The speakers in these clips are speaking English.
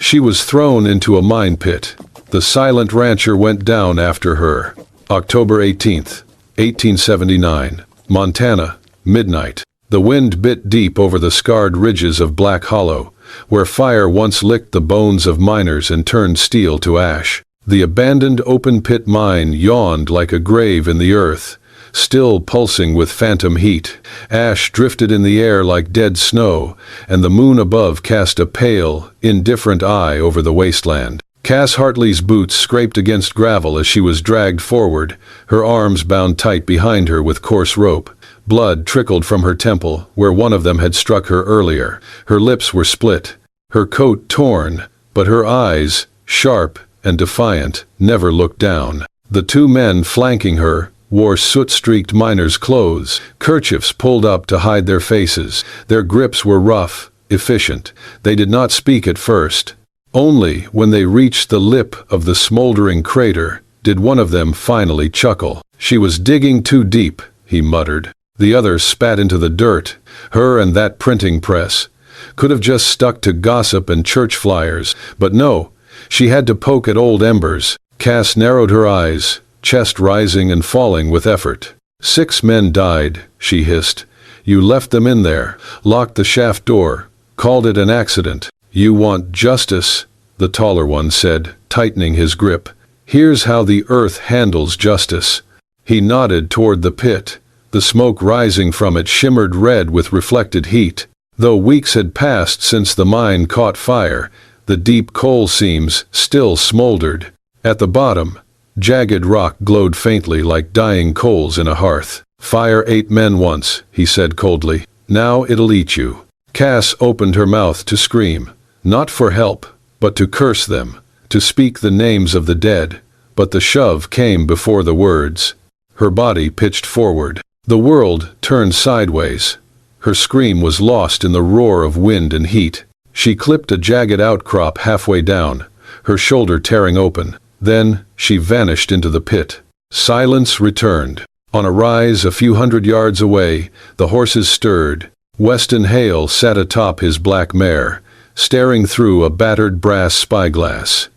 She was thrown into a mine pit. The silent rancher went down after her. October 18th, 1879, Montana, midnight. The wind bit deep over the scarred ridges of Black Hollow, where fire once licked the bones of miners and turned steel to ash. The abandoned open-pit mine yawned like a grave in the earth, still pulsing with phantom heat. Ash drifted in the air like dead snow, and the moon above cast a pale, indifferent eye over the wasteland. Cass Hartley's boots scraped against gravel as she was dragged forward, her arms bound tight behind her with coarse rope. Blood trickled from her temple, where one of them had struck her earlier. Her lips were split, her coat torn, but her eyes, sharp and defiant, never looked down. The two men flanking her wore soot-streaked miners' clothes, kerchiefs pulled up to hide their faces. Their grips were rough, efficient. They did not speak at first. Only when they reached the lip of the smoldering crater did one of them finally chuckle. "She was digging too deep," he muttered. The other spat into the dirt. Her and that printing press could have just stuck to gossip and church flyers, but no, she had to poke at old embers. Cass narrowed her eyes, chest rising and falling with effort. "6 men died," she hissed. "You left them in there, locked the shaft door, called it an accident. You want justice," the taller one said, tightening his grip. "Here's how the earth handles justice." He nodded toward the pit. The smoke rising from it shimmered red with reflected heat. Though weeks had passed since the mine caught fire, the deep coal seams still smoldered. At the bottom, jagged rock glowed faintly like dying coals in a hearth. "Fire ate men once," he said coldly. "Now it'll eat you." Cass opened her mouth to scream, not for help, but to curse them, to speak the names of the dead, but the shove came before the words. Her body pitched forward. The world turned sideways. Her scream was lost in the roar of wind and heat. She clipped a jagged outcrop halfway down, her shoulder tearing open. Then she vanished into the pit. Silence returned. On a rise a few hundred yards away, the horses stirred. Weston Hale sat atop his black mare, staring through a battered brass spyglass.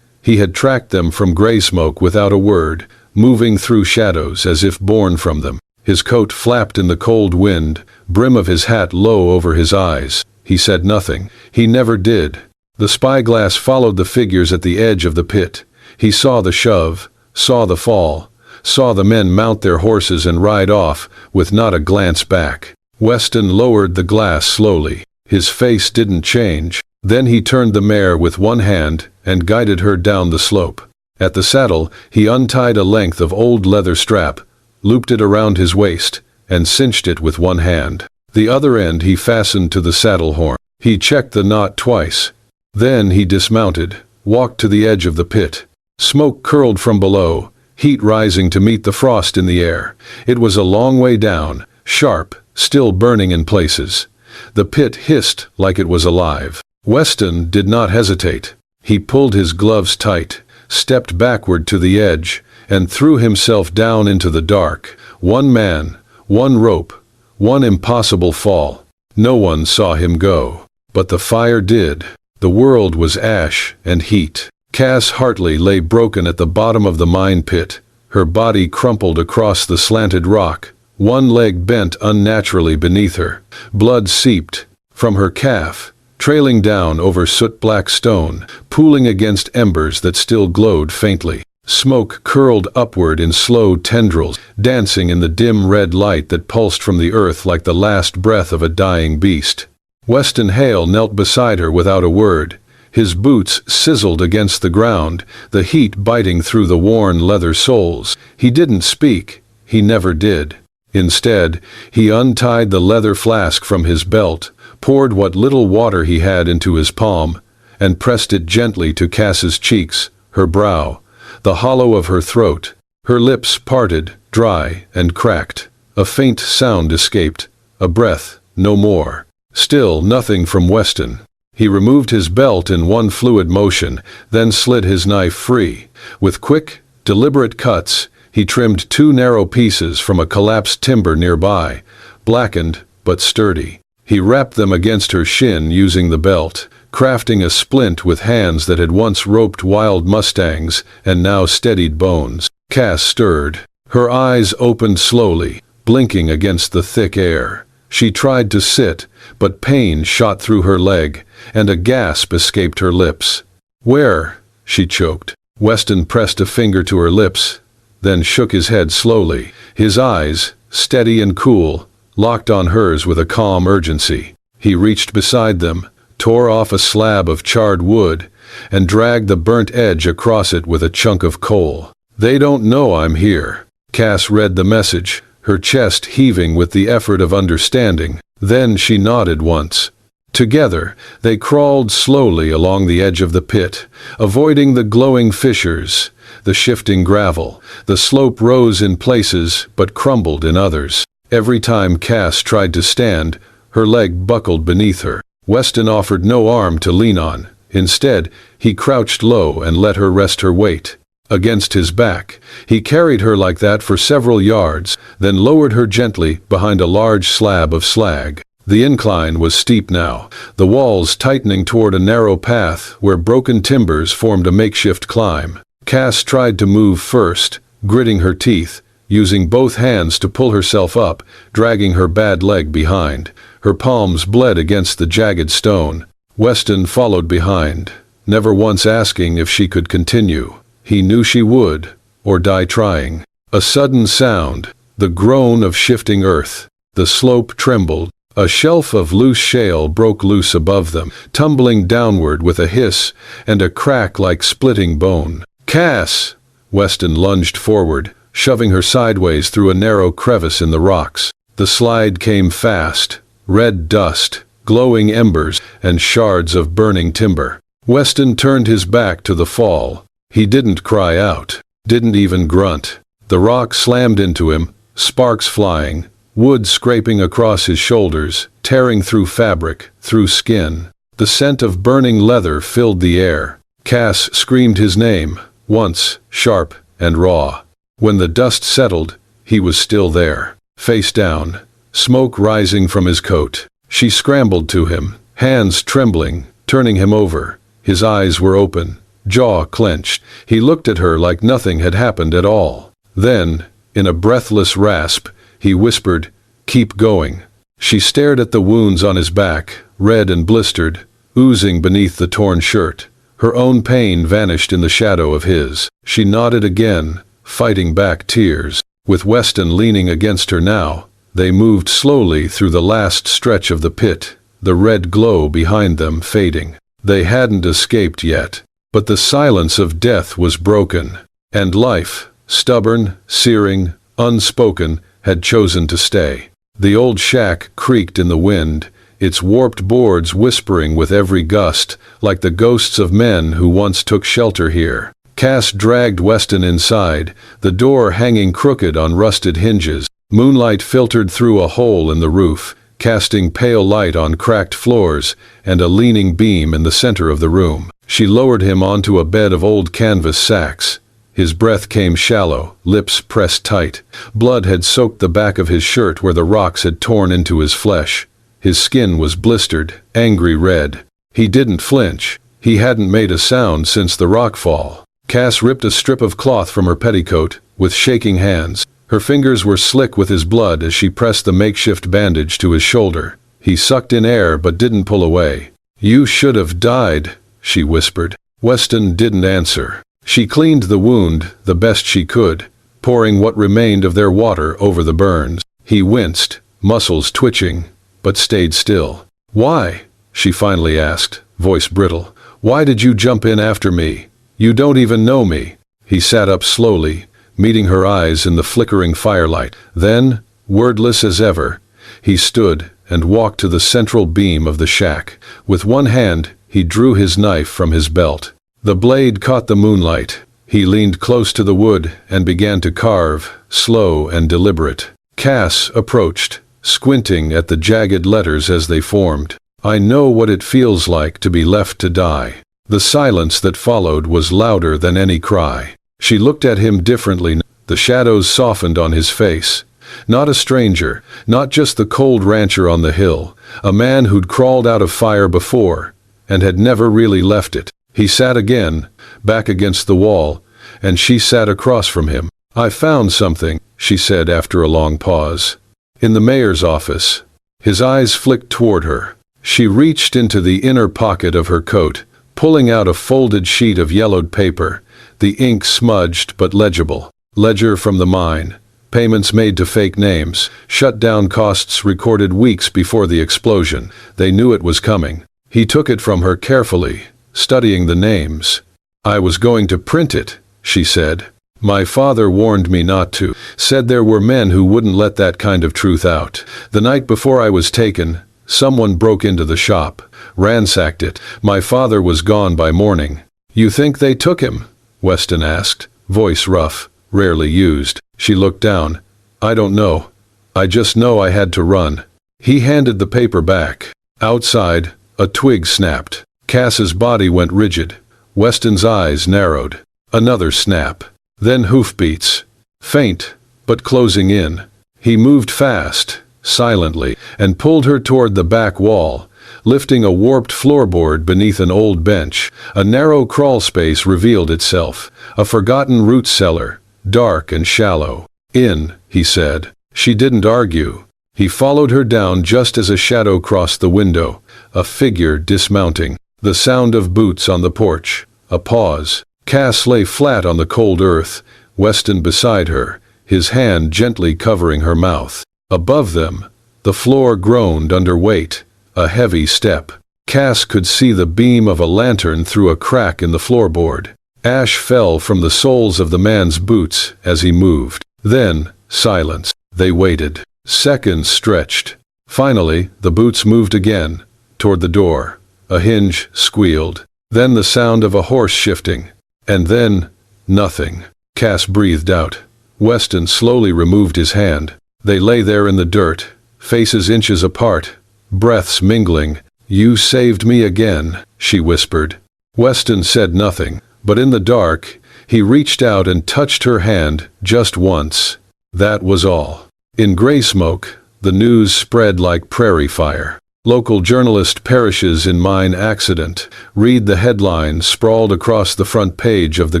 He had tracked them from gray smoke without a word, moving through shadows as if born from them. His coat flapped in the cold wind, brim of his hat low over his eyes. He said nothing. He never did. The spyglass followed the figures at the edge of the pit. He saw the shove, saw the fall, saw the men mount their horses and ride off, with not a glance back. Weston lowered the glass slowly. His face didn't change. Then he turned the mare with one hand and guided her down the slope. At the saddle, he untied a length of old leather strap, looped it around his waist, and cinched it with one hand. The other end he fastened to the saddle horn. He checked the knot twice. Then he dismounted, walked to the edge of the pit. Smoke curled from below, heat rising to meet the frost in the air. It was a long way down, sharp, still burning in places. The pit hissed like it was alive. Weston did not hesitate. He pulled his gloves tight, stepped backward to the edge, and threw himself down into the dark. One man, one rope, one impossible fall. No one saw him go. But the fire did. The world was ash and heat. Cass Hartley lay broken at the bottom of the mine pit, her body crumpled across the slanted rock, one leg bent unnaturally beneath her. Blood seeped from her calf, trailing down over soot-black stone, pooling against embers that still glowed faintly. Smoke curled upward in slow tendrils, dancing in the dim red light that pulsed from the earth like the last breath of a dying beast. Weston Hale knelt beside her without a word. His boots sizzled against the ground, the heat biting through the worn leather soles. He didn't speak. He never did. Instead, he untied the leather flask from his belt, poured what little water he had into his palm, and pressed it gently to Cass's cheeks, her brow, the hollow of her throat. Her lips parted, dry and cracked. A faint sound escaped, a breath, no more. Still nothing from Weston. He removed his belt in one fluid motion, then slid his knife free. With quick, deliberate cuts, he trimmed 2 narrow pieces from a collapsed timber nearby, blackened but sturdy. He wrapped them against her shin using the belt, crafting a splint with hands that had once roped wild mustangs and now steadied bones. Cass stirred. Her eyes opened slowly, blinking against the thick air. She tried to sit, but pain shot through her leg, and a gasp escaped her lips. "Where?" she choked. Weston pressed a finger to her lips, then shook his head slowly. His eyes, steady and cool, locked on hers with a calm urgency. He reached beside them, tore off a slab of charred wood, and dragged the burnt edge across it with a chunk of coal. "They don't know I'm here." Cass read the message, her chest heaving with the effort of understanding. Then she nodded once. Together, they crawled slowly along the edge of the pit, avoiding the glowing fissures, the shifting gravel. The slope rose in places but crumbled in others. Every time Cass tried to stand, her leg buckled beneath her. Weston offered no arm to lean on. Instead, he crouched low and let her rest her weight against his back. He carried her like that for several yards, then lowered her gently behind a large slab of slag. The incline was steep now, the walls tightening toward a narrow path where broken timbers formed a makeshift climb. Cass tried to move first, gritting her teeth, using both hands to pull herself up, dragging her bad leg behind. Her palms bled against the jagged stone. Weston followed behind, never once asking if she could continue. He knew she would, or die trying. A sudden sound, the groan of shifting earth. The slope trembled. A shelf of loose shale broke loose above them, tumbling downward with a hiss and a crack like splitting bone. "Cass!" Weston lunged forward, shoving her sideways through a narrow crevice in the rocks. The slide came fast, red dust, glowing embers, and shards of burning timber. Weston turned his back to the fall. He didn't cry out, didn't even grunt. The rock slammed into him, sparks flying, wood scraping across his shoulders, tearing through fabric, through skin. The scent of burning leather filled the air. Cass screamed his name, once, sharp and raw. When the dust settled, he was still there, face down, smoke rising from his coat. She scrambled to him, hands trembling, turning him over. His eyes were open, jaw clenched. He looked at her like nothing had happened at all. Then, in a breathless rasp, he whispered, "Keep going." She stared at the wounds on his back, red and blistered, oozing beneath the torn shirt. Her own pain vanished in the shadow of his. She nodded again, fighting back tears. With Weston leaning against her now, they moved slowly through the last stretch of the pit, the red glow behind them fading. They hadn't escaped yet, but the silence of death was broken, and life, stubborn, searing, unspoken, had chosen to stay. The old shack creaked in the wind, its warped boards whispering with every gust, like the ghosts of men who once took shelter here. Cass dragged Weston inside, the door hanging crooked on rusted hinges. Moonlight filtered through a hole in the roof, casting pale light on cracked floors and a leaning beam in the center of the room. She lowered him onto a bed of old canvas sacks. His breath came shallow, lips pressed tight. Blood had soaked the back of his shirt where the rocks had torn into his flesh. His skin was blistered, angry red. He didn't flinch. He hadn't made a sound since the rockfall. Cass ripped a strip of cloth from her petticoat, with shaking hands. Her fingers were slick with his blood as she pressed the makeshift bandage to his shoulder. He sucked in air but didn't pull away. "You should have died," she whispered. Weston didn't answer. She cleaned the wound the best she could, pouring what remained of their water over the burns. He winced, muscles twitching, but stayed still. "Why?" she finally asked, voice brittle. "Why did you jump in after me? You don't even know me." He sat up slowly, meeting her eyes in the flickering firelight. Then, wordless as ever, he stood and walked to the central beam of the shack. With one hand, he drew his knife from his belt. The blade caught the moonlight. He leaned close to the wood and began to carve, slow and deliberate. Cass approached, squinting at the jagged letters as they formed. "I know what it feels like to be left to die." The silence that followed was louder than any cry. She looked at him differently. The shadows softened on his face. Not a stranger, not just the cold rancher on the hill, a man who'd crawled out of fire before, and had never really left it. He sat again, back against the wall, and she sat across from him. "I found something," she said after a long pause. "In the mayor's office." His eyes flicked toward her. She reached into the inner pocket of her coat, pulling out a folded sheet of yellowed paper, the ink smudged but legible. Ledger from the mine. Payments made to fake names. Shutdown costs recorded weeks before the explosion. They knew it was coming. He took it from her carefully, studying the names. "I was going to print it," she said. "My father warned me not to. Said there were men who wouldn't let that kind of truth out. The night before I was taken, someone broke into the shop, ransacked it. My father was gone by morning." "You think they took him?" Weston asked, voice rough, rarely used. She looked down. "I don't know. I just know I had to run." He handed the paper back. Outside, a twig snapped. Cass's body went rigid. Weston's eyes narrowed. Another snap. Then hoofbeats. Faint, but closing in. He moved fast, silently, and pulled her toward the back wall, lifting a warped floorboard beneath an old bench. A narrow crawl space revealed itself, a forgotten root cellar, dark and shallow. "In," he said. She didn't argue. He followed her down just as a shadow crossed the window, a figure dismounting. The sound of boots on the porch. A pause. Cass lay flat on the cold earth, Weston beside her, his hand gently covering her mouth. Above them, the floor groaned under weight, a heavy step. Cass could see the beam of a lantern through a crack in the floorboard. Ash fell from the soles of the man's boots as he moved. Then, silence. They waited. Seconds stretched. Finally, the boots moved again, toward the door. A hinge squealed. Then the sound of a horse shifting. And then, nothing. Cass breathed out. Weston slowly removed his hand. They lay there in the dirt, faces inches apart, breaths mingling. "You saved me again," she whispered. Weston said nothing, but in the dark, he reached out and touched her hand just once. That was all. In gray smoke, the news spread like prairie fire. Local journalist perishes in mine accident. Read the headline sprawled across the front page of the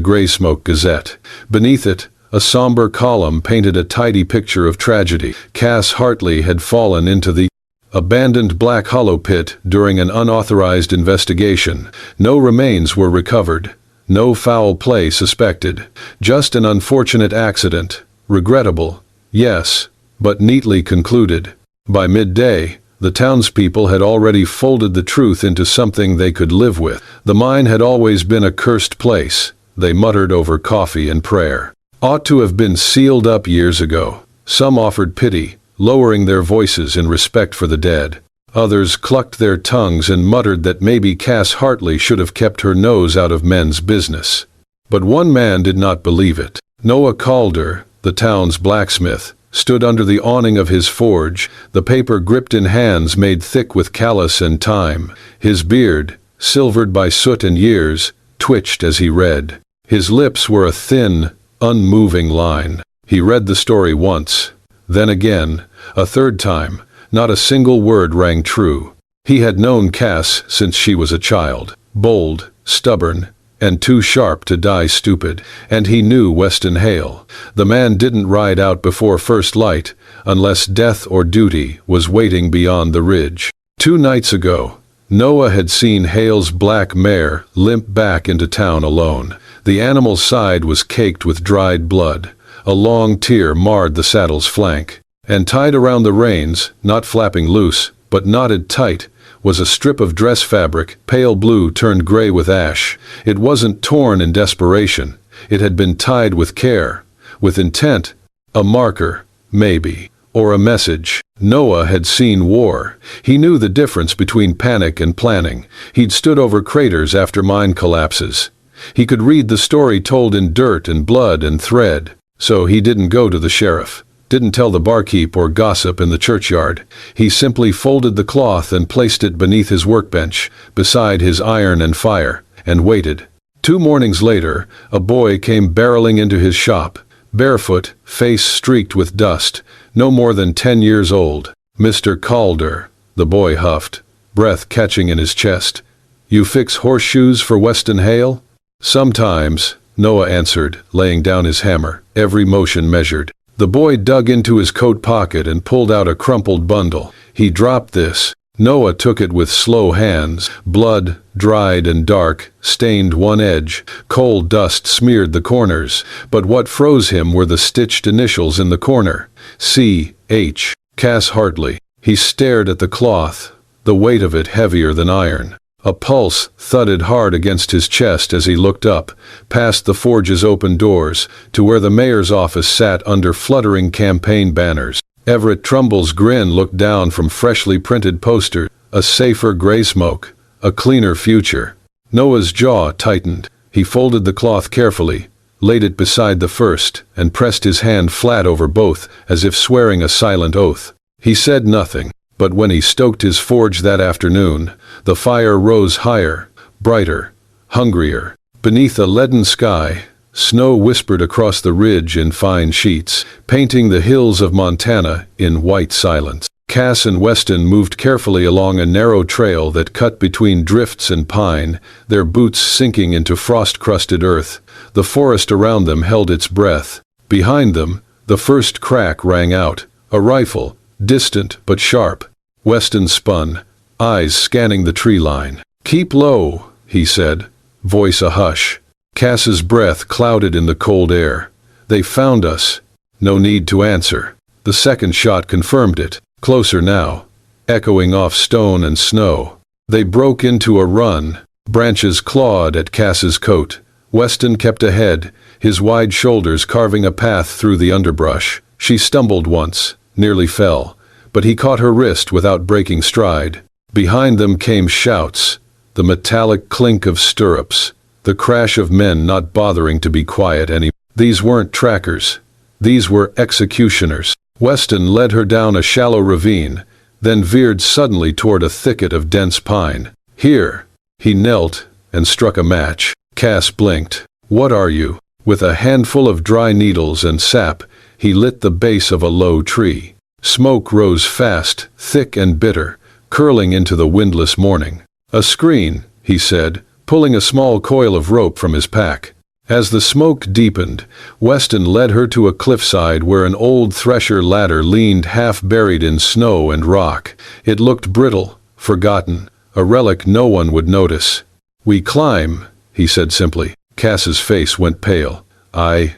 Gray Smoke Gazette. Beneath it, a somber column painted a tidy picture of tragedy. Cass Hartley had fallen into the abandoned Black Hollow pit during an unauthorized investigation. No remains were recovered. No foul play suspected. Just an unfortunate accident. Regrettable, yes, but neatly concluded. By midday, the townspeople had already folded the truth into something they could live with. The mine had always been a cursed place, they muttered over coffee and prayer. Ought to have been sealed up years ago. Some offered pity, lowering their voices in respect for the dead. Others clucked their tongues and muttered that maybe Cass Hartley should have kept her nose out of men's business. But one man did not believe it. Noah Calder, the town's blacksmith, stood under the awning of his forge, the paper gripped in hands made thick with callus and time. His beard, silvered by soot and years, twitched as he read. His lips were a thin, unmoving line. He read the story once, then again, a third time. Not a single word rang true. He had known Cass since she was a child, bold, stubborn, and too sharp to die stupid, and he knew Weston Hale. The man didn't ride out before first light, unless death or duty was waiting beyond the ridge. 2 nights ago, Noah had seen Hale's black mare limp back into town alone. The animal's side was caked with dried blood. A long tear marred the saddle's flank. And tied around the reins, not flapping loose, but knotted tight, was a strip of dress fabric, pale blue turned gray with ash. It wasn't torn in desperation. It had been tied with care, with intent, a marker, maybe, or a message. Noah had seen war. He knew the difference between panic and planning. He'd stood over craters after mine collapses. He could read the story told in dirt and blood and thread. So he didn't go to the sheriff. Didn't tell the barkeep or gossip in the churchyard. He simply folded the cloth and placed it beneath his workbench, beside his iron and fire, and waited. 2 mornings later, a boy came barreling into his shop, barefoot, face streaked with dust, no more than 10 years old. "Mr. Calder," the boy huffed, breath catching in his chest. You fix horseshoes for Weston Hale? Sometimes, Noah answered, laying down his hammer, every motion measured. The boy dug into his coat pocket and pulled out a crumpled bundle. He dropped this. Noah took it with slow hands. Blood, dried and dark, stained one edge. Coal dust smeared the corners. But what froze him were the stitched initials in the corner. C.H. Cass Hartley. He stared at the cloth, the weight of it heavier than iron. A pulse thudded hard against his chest as he looked up, past the forge's open doors, to where the mayor's office sat under fluttering campaign banners. Everett Trumbull's grin looked down from freshly printed posters. A safer gray smoke, a cleaner future. Noah's jaw tightened. He folded the cloth carefully, laid it beside the first, and pressed his hand flat over both, as if swearing a silent oath. He said nothing. But when he stoked his forge that afternoon, the fire rose higher, brighter, hungrier. Beneath a leaden sky, snow whispered across the ridge in fine sheets, painting the hills of Montana in white silence. Cass and Weston moved carefully along a narrow trail that cut between drifts and pine, their boots sinking into frost-crusted earth. The forest around them held its breath. Behind them, the first crack rang out, a rifle, distant but sharp. Weston spun, eyes scanning the tree line. "Keep low," he said, voice a hush. Cass's breath clouded in the cold air. "They found us." No need to answer. The second shot confirmed it, closer now, echoing off stone and snow. They broke into a run. Branches clawed at Cass's coat. Weston kept ahead, his wide shoulders carving a path through the underbrush. She stumbled once, nearly fell, but he caught her wrist without breaking stride. Behind them came shouts, the metallic clink of stirrups, the crash of men not bothering to be quiet anymore. These weren't trackers. These were executioners. Weston led her down a shallow ravine, then veered suddenly toward a thicket of dense pine. "Here." He knelt and struck a match. Cass blinked. "What are you?" With a handful of dry needles and sap, he lit the base of a low tree. Smoke rose fast, thick and bitter, curling into the windless morning. "A screen," he said, pulling a small coil of rope from his pack. As the smoke deepened, Weston led her to a cliffside where an old thresher ladder leaned half-buried in snow and rock. It looked brittle, forgotten, a relic no one would notice. "We climb," he said simply. Cass's face went pale. I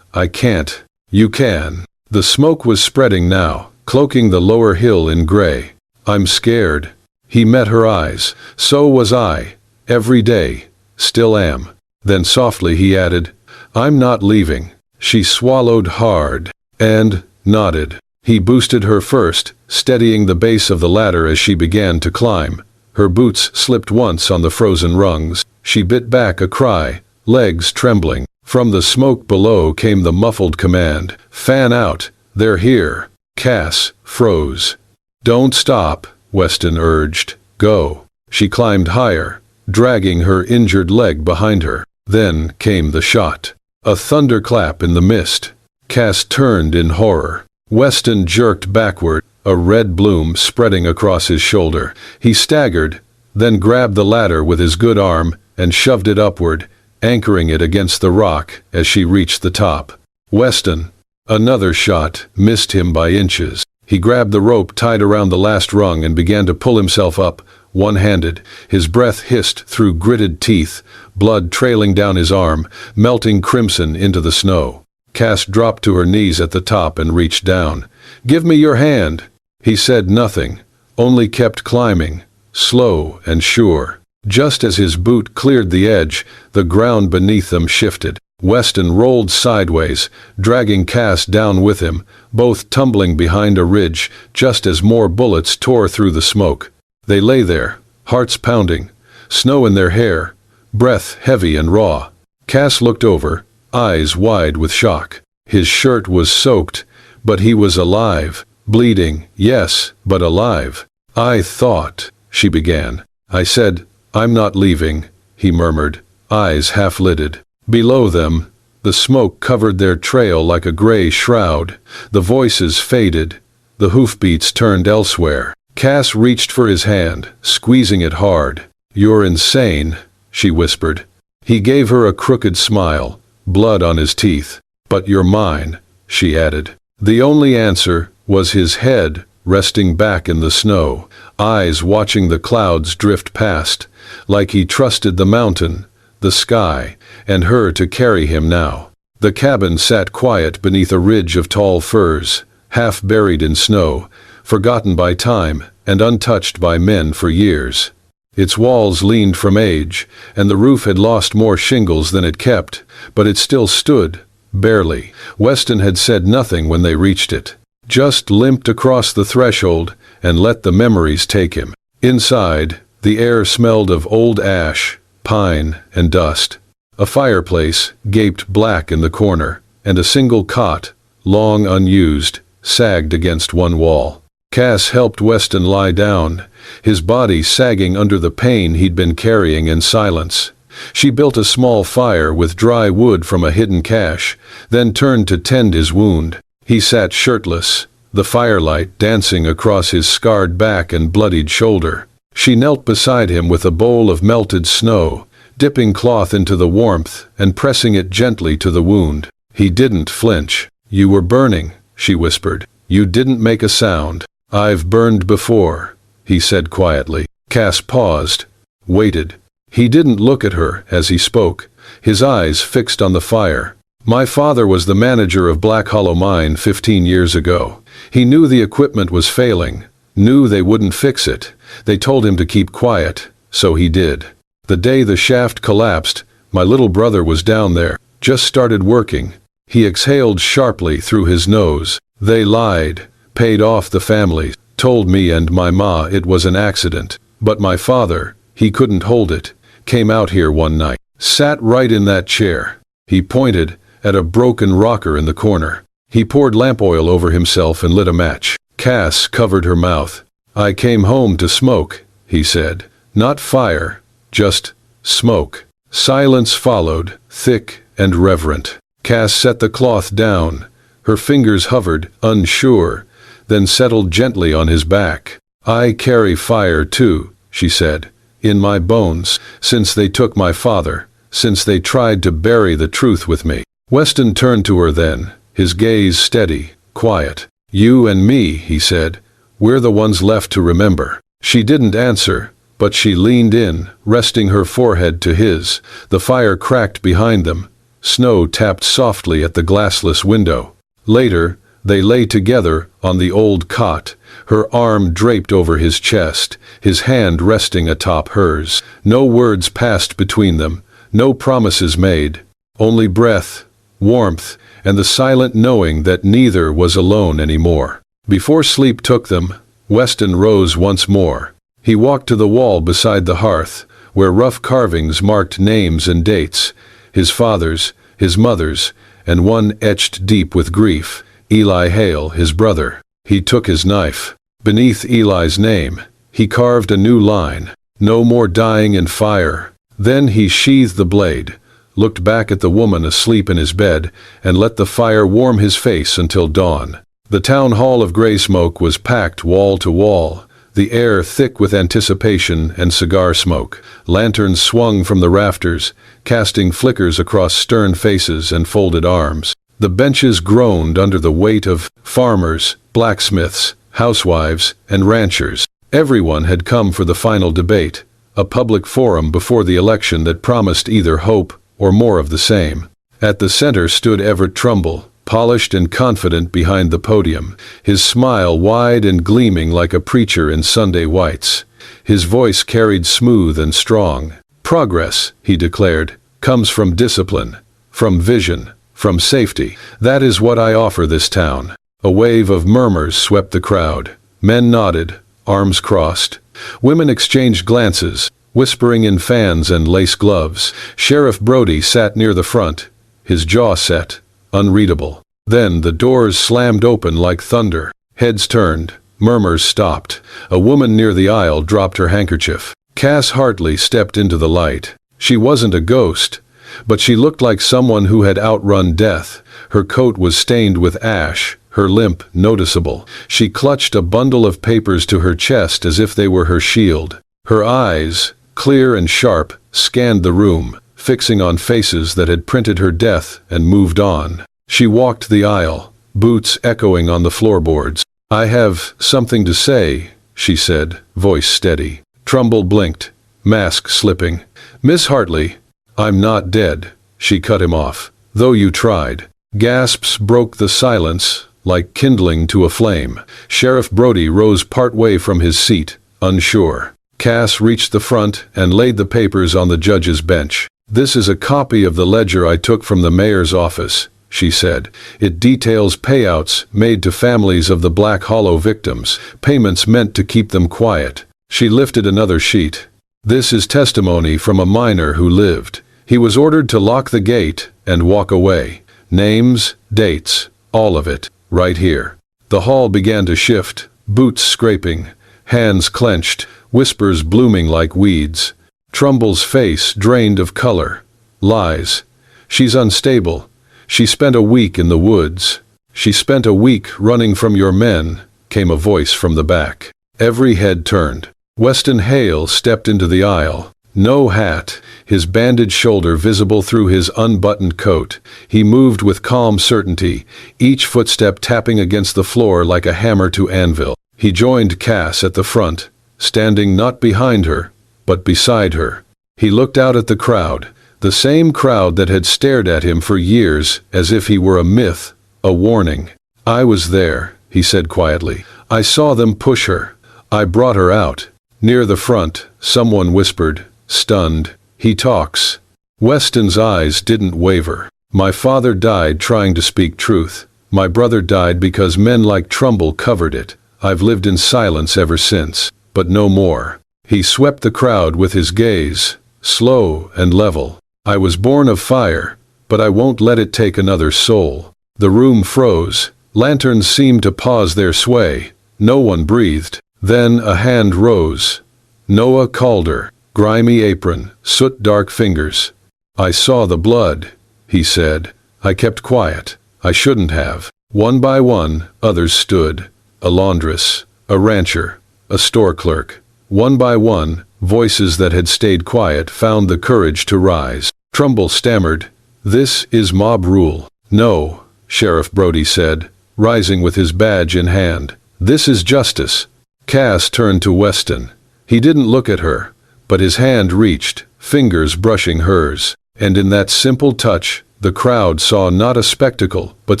can't." "You can." The smoke was spreading now, cloaking the lower hill in gray. "I'm scared." He met her eyes. "So was I. Every day. Still am." Then softly he added, "I'm not leaving." She swallowed hard and nodded. He boosted her first, steadying the base of the ladder as she began to climb. Her boots slipped once on the frozen rungs. She bit back a cry, legs trembling. From the smoke below came the muffled command, "Fan out. They're here." Cass froze. "Don't stop," Weston urged. "Go." She climbed higher, dragging her injured leg behind her. Then came the shot. A thunderclap in the mist. Cass turned in horror. Weston jerked backward, a red bloom spreading across his shoulder. He staggered, then grabbed the ladder with his good arm and shoved it upward, anchoring it against the rock as she reached the top. Weston. Another shot missed him by inches. He grabbed the rope tied around the last rung and began to pull himself up, one-handed. His breath hissed through gritted teeth, blood trailing down his arm, melting crimson into the snow. Cass dropped to her knees at the top and reached down. "Give me your hand." He said nothing, only kept climbing, slow and sure. Just as his boot cleared the edge, the ground beneath them shifted. Weston rolled sideways, dragging Cass down with him, both tumbling behind a ridge just as more bullets tore through the smoke. They lay there, hearts pounding, snow in their hair, breath heavy and raw. Cass looked over, eyes wide with shock. His shirt was soaked, but he was alive. Bleeding, yes, but alive. "I thought," she began. "I said, I'm not leaving," he murmured, eyes half-lidded. Below them, the smoke covered their trail like a gray shroud. The voices faded, the hoofbeats turned elsewhere. Cass reached for his hand, squeezing it hard. "You're insane," she whispered. He gave her a crooked smile, blood on his teeth. "But you're mine," she added. The only answer was his head resting back in the snow, eyes watching the clouds drift past, like he trusted the mountain, the sky, and her to carry him now. The cabin sat quiet beneath a ridge of tall firs, half buried in snow, forgotten by time and untouched by men for years. Its walls leaned from age, and the roof had lost more shingles than it kept, but it still stood, barely. Weston had said nothing when they reached it, just limped across the threshold and let the memories take him. Inside, the air smelled of old ash, pine, and dust. A fireplace gaped black in the corner, and a single cot, long unused, sagged against one wall. Cass helped Weston lie down, his body sagging under the pain he'd been carrying in silence. She built a small fire with dry wood from a hidden cache, then turned to tend his wound. He sat shirtless, the firelight dancing across his scarred back and bloodied shoulder. She knelt beside him with a bowl of melted snow, dipping cloth into the warmth and pressing it gently to the wound. He didn't flinch. "You were burning," she whispered. "You didn't make a sound." "I've burned before," he said quietly. Cass paused, waited. He didn't look at her as he spoke, his eyes fixed on the fire. "My father was the manager of Black Hollow Mine 15 years ago. He knew the equipment was failing, knew they wouldn't fix it. They told him to keep quiet, so he did. The day the shaft collapsed, my little brother was down there, just started working." He exhaled sharply through his nose. "They lied, paid off the family, told me and my ma it was an accident. But my father, he couldn't hold it, came out here one night, sat right in that chair." He pointed at a broken rocker in the corner. He poured lamp oil over himself and lit a match. Cass covered her mouth. "I came home to smoke," he said. "Not fire, just smoke." Silence followed, thick and reverent. Cass set the cloth down. Her fingers hovered, unsure, then settled gently on his back. "I carry fire too," she said, "in my bones, since they took my father, since they tried to bury the truth with me." Weston turned to her then, his gaze steady, quiet. "You and me," he said, "we're the ones left to remember." She didn't answer, but she leaned in, resting her forehead to his. The fire cracked behind them. Snow tapped softly at the glassless window. Later, they lay together on the old cot, her arm draped over his chest, his hand resting atop hers. No words passed between them, no promises made, only breath, warmth, and the silent knowing that neither was alone anymore. Before sleep took them, Weston rose once more. He walked to the wall beside the hearth, where rough carvings marked names and dates, his father's, his mother's, and one etched deep with grief, Eli Hale, his brother. He took his knife. Beneath Eli's name, he carved a new line, "No more dying in fire." Then he sheathed the blade, looked back at the woman asleep in his bed, and let the fire warm his face until dawn. The town hall of gray smoke was packed wall to wall, the air thick with anticipation and cigar smoke. Lanterns swung from the rafters, casting flickers across stern faces and folded arms. The benches groaned under the weight of farmers, blacksmiths, housewives, and ranchers. Everyone had come for the final debate, a public forum before the election that promised either hope or more of the same. At the center stood Everett Trumbull, polished and confident behind the podium, his smile wide and gleaming like a preacher in Sunday whites. His voice carried smooth and strong. "Progress," he declared, "comes from discipline, from vision, from safety. That is what I offer this town." A wave of murmurs swept the crowd. Men nodded, arms crossed. Women exchanged glances, whispering in fans and lace gloves. Sheriff Brody sat near the front, his jaw set, unreadable. Then the doors slammed open like thunder. Heads turned, murmurs stopped. A woman near the aisle dropped her handkerchief. Cass Hartley stepped into the light. She wasn't a ghost, but she looked like someone who had outrun death. Her coat was stained with ash, her limp noticeable. She clutched a bundle of papers to her chest as if they were her shield. Her eyes, clear and sharp, scanned the room, fixing on faces that had printed her death and moved on. She walked the aisle, boots echoing on the floorboards. "I have something to say," she said, voice steady. Trumbull blinked, mask slipping. "Miss Hartley, I'm not dead," she cut him off. "Though you tried." Gasps broke the silence, like kindling to a flame. Sheriff Brody rose partway from his seat, unsure. Cass reached the front and laid the papers on the judge's bench. "This is a copy of the ledger I took from the mayor's office," she said. "It details payouts made to families of the Black Hollow victims, payments meant to keep them quiet." She lifted another sheet. "This is testimony from a miner who lived. He was ordered to lock the gate and walk away. Names, dates, all of it, right here." The hall began to shift, boots scraping, hands clenched, whispers blooming like weeds. Trumbull's face drained of color. "Lies. She's unstable. She spent a week in the woods. She spent a week running from your men," came a voice from the back. Every head turned. Weston Hale stepped into the aisle. No hat, his bandaged shoulder visible through his unbuttoned coat. He moved with calm certainty, each footstep tapping against the floor like a hammer to anvil. He joined Cass at the front, standing not behind her, but beside her. He looked out at the crowd, the same crowd that had stared at him for years as if he were a myth, a warning. "I was there," he said quietly. "I saw them push her. I brought her out." Near the front, someone whispered, stunned, "He talks." Weston's eyes didn't waver. "My father died trying to speak truth. My brother died because men like Trumbull covered it. I've lived in silence ever since, but no more." He swept the crowd with his gaze, slow and level. "I was born of fire, but I won't let it take another soul." The room froze. Lanterns seemed to pause their sway. No one breathed. Then a hand rose. Noah Calder, grimy apron, soot-dark fingers. "I saw the blood," he said. "I kept quiet. I shouldn't have." One by one, others stood. A laundress, a rancher, a store clerk. One by one, voices that had stayed quiet found the courage to rise. Trumbull stammered, "This is mob rule." "No," Sheriff Brody said, rising with his badge in hand. "This is justice." Cass turned to Weston. He didn't look at her, but his hand reached, fingers brushing hers. And in that simple touch, the crowd saw not a spectacle, but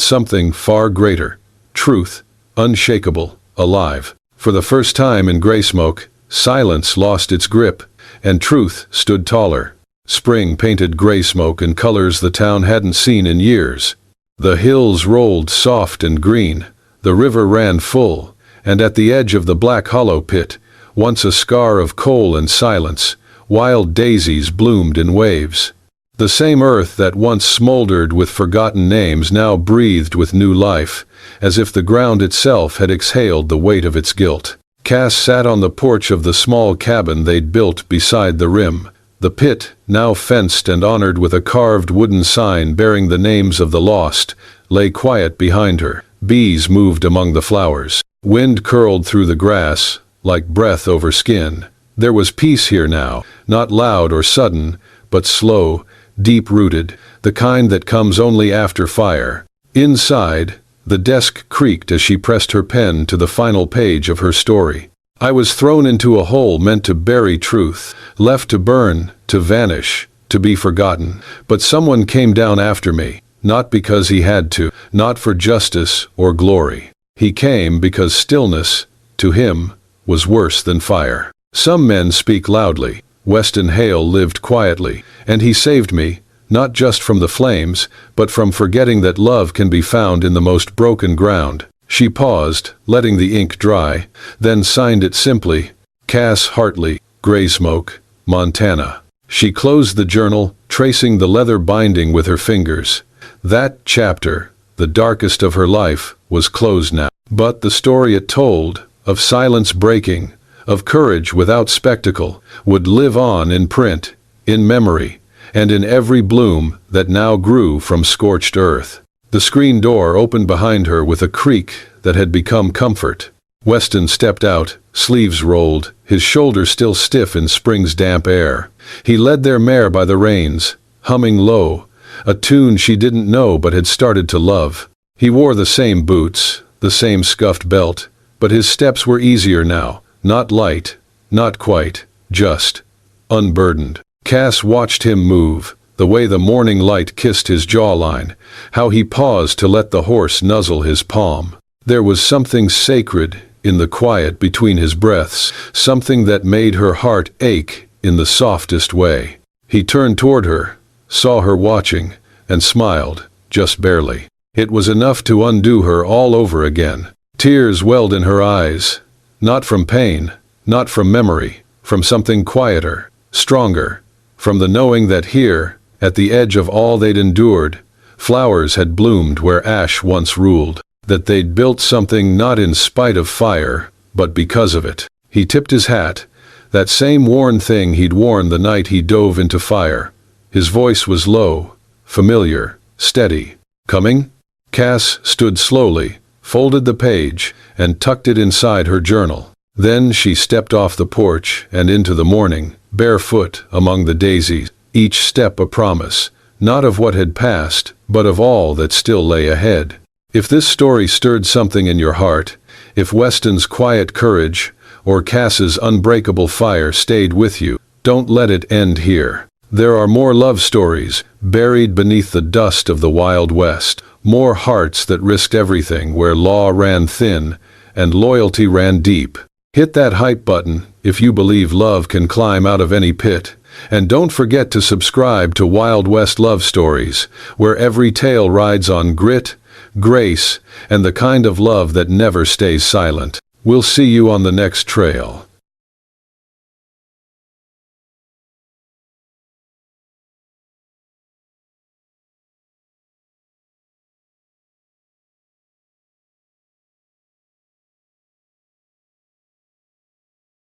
something far greater. Truth, unshakable, alive. For the first time in Graysmoke, silence lost its grip, and truth stood taller. Spring painted Graysmoke in colors the town hadn't seen in years. The hills rolled soft and green, the river ran full, and at the edge of the Black Hollow pit, once a scar of coal and silence, wild daisies bloomed in waves. The same earth that once smoldered with forgotten names now breathed with new life, as if the ground itself had exhaled the weight of its guilt. Cass sat on the porch of the small cabin they'd built beside the rim. The pit, now fenced and honored with a carved wooden sign bearing the names of the lost, lay quiet behind her. Bees moved among the flowers. Wind curled through the grass, like breath over skin. There was peace here now, not loud or sudden, but slow, deep-rooted, the kind that comes only after fire. Inside, the desk creaked as she pressed her pen to the final page of her story. "I was thrown into a hole meant to bury truth, left to burn, to vanish, to be forgotten. But someone came down after me, not because he had to, not for justice or glory. He came because stillness, to him, was worse than fire. Some men speak loudly. Weston Hale lived quietly, and he saved me, not just from the flames, but from forgetting that love can be found in the most broken ground." She paused, letting the ink dry, then signed it simply, Cass Hartley, Graysmoke, Montana. She closed the journal, tracing the leather binding with her fingers. That chapter, the darkest of her life, was closed now. But the story it told, of silence breaking, of courage without spectacle, would live on in print, in memory, and in every bloom that now grew from scorched earth. The screen door opened behind her with a creak that had become comfort. Weston stepped out, sleeves rolled, his shoulders still stiff in spring's damp air. He led their mare by the reins, humming low, a tune she didn't know but had started to love. He wore the same boots, the same scuffed belt, but his steps were easier now, not light, not quite, just unburdened. Cass watched him move, the way the morning light kissed his jawline, how he paused to let the horse nuzzle his palm. There was something sacred in the quiet between his breaths, something that made her heart ache in the softest way. He turned toward her, saw her watching, and smiled, just barely. It was enough to undo her all over again. Tears welled in her eyes, not from pain, not from memory, from something quieter, stronger, from the knowing that here, at the edge of all they'd endured, flowers had bloomed where ash once ruled, that they'd built something not in spite of fire, but because of it. He tipped his hat, that same worn thing he'd worn the night he dove into fire. His voice was low, familiar, steady. "Coming?" Cass stood slowly, folded the page, and tucked it inside her journal. Then she stepped off the porch and into the morning, barefoot among the daisies, each step a promise, not of what had passed, but of all that still lay ahead. If this story stirred something in your heart, if Weston's quiet courage or Cass's unbreakable fire stayed with you, don't let it end here. There are more love stories buried beneath the dust of the Wild West, more hearts that risked everything where law ran thin and loyalty ran deep. Hit that hype button if you believe love can climb out of any pit. And don't forget to subscribe to Wild West Love Stories, where every tale rides on grit, grace, and the kind of love that never stays silent. We'll see you on the next trail.